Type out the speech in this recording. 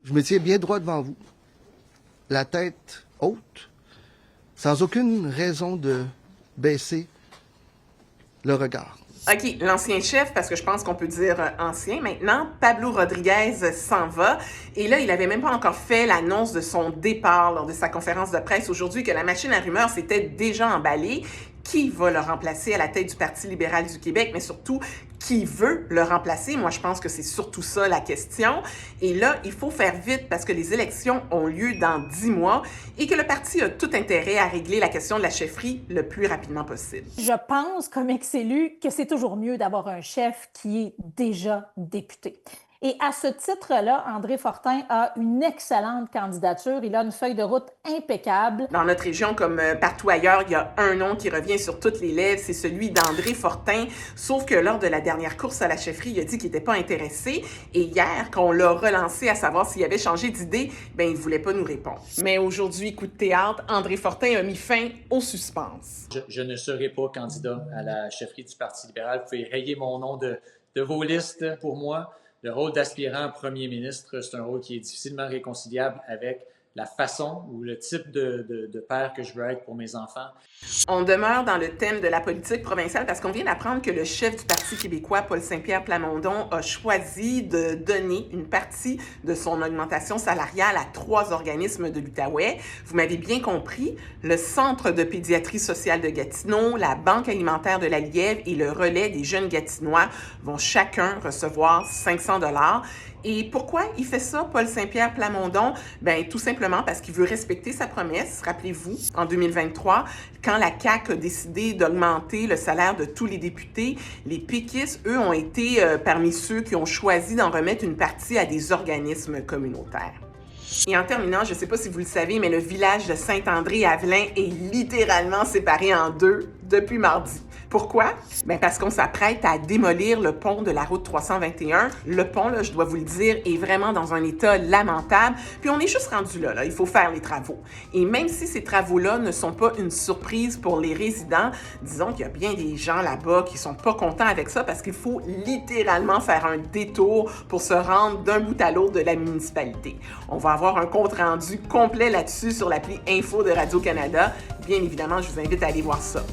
Je me tiens bien droit devant vous, la tête haute, sans aucune raison de baisser le regard. OK, l'ancien chef, parce que je pense qu'on peut dire ancien maintenant, Pablo Rodriguez s'en va. Et là, il n'avait même pas encore fait l'annonce de son départ lors de sa conférence de presse aujourd'hui, que la machine à rumeurs s'était déjà emballée. Qui va le remplacer à la tête du Parti libéral du Québec, mais surtout, qui veut le remplacer? Moi, je pense que c'est surtout ça la question. Et là, il faut faire vite parce que les élections ont lieu dans 10 mois et que le parti a tout intérêt à régler la question de la chefferie le plus rapidement possible. Je pense, comme ex-élu, que c'est toujours mieux d'avoir un chef qui est déjà député. Et à ce titre-là, André Fortin a une excellente candidature. Il a une feuille de route impeccable. Dans notre région, comme partout ailleurs, il y a un nom qui revient sur toutes les lèvres, c'est celui d'André Fortin. Sauf que lors de la dernière course à la chefferie, il a dit qu'il n'était pas intéressé. Et hier, quand on l'a relancé à savoir s'il avait changé d'idée, il ne voulait pas nous répondre. Mais aujourd'hui, coup de théâtre, André Fortin a mis fin au suspense. Je ne serai pas candidat à la chefferie du Parti libéral. Vous pouvez rayer mon nom de vos listes pour moi. Le rôle d'aspirant premier ministre, c'est un rôle qui est difficilement réconciliable avec la façon ou le type de père que je veux être pour mes enfants. On demeure dans le thème de la politique provinciale parce qu'on vient d'apprendre que le chef du Parti québécois, Paul Saint-Pierre Plamondon, a choisi de donner une partie de son augmentation salariale à 3 organismes de l'Outaouais. Vous m'avez bien compris, le Centre de pédiatrie sociale de Gatineau, la Banque alimentaire de la Lièvre et le Relais des jeunes Gatinois vont chacun recevoir 500 $. Et pourquoi il fait ça, Paul Saint-Pierre Plamondon? Tout simplement parce qu'il veut respecter sa promesse. Rappelez-vous, en 2023, quand la CAQ a décidé d'augmenter le salaire de tous les députés, les péquistes, eux, ont été parmi ceux qui ont choisi d'en remettre une partie à des organismes communautaires. Et en terminant, je ne sais pas si vous le savez, mais le village de Saint-André-Avelin est littéralement séparé en deux depuis mardi. Pourquoi? Parce qu'on s'apprête à démolir le pont de la route 321. Le pont, là, je dois vous le dire, est vraiment dans un état lamentable. Puis on est juste rendu là, il faut faire les travaux. Et même si ces travaux-là ne sont pas une surprise pour les résidents, disons qu'il y a bien des gens là-bas qui sont pas contents avec ça parce qu'il faut littéralement faire un détour pour se rendre d'un bout à l'autre de la municipalité. On va avoir un compte-rendu complet là-dessus sur l'appli Info de Radio-Canada. Bien évidemment, je vous invite à aller voir ça.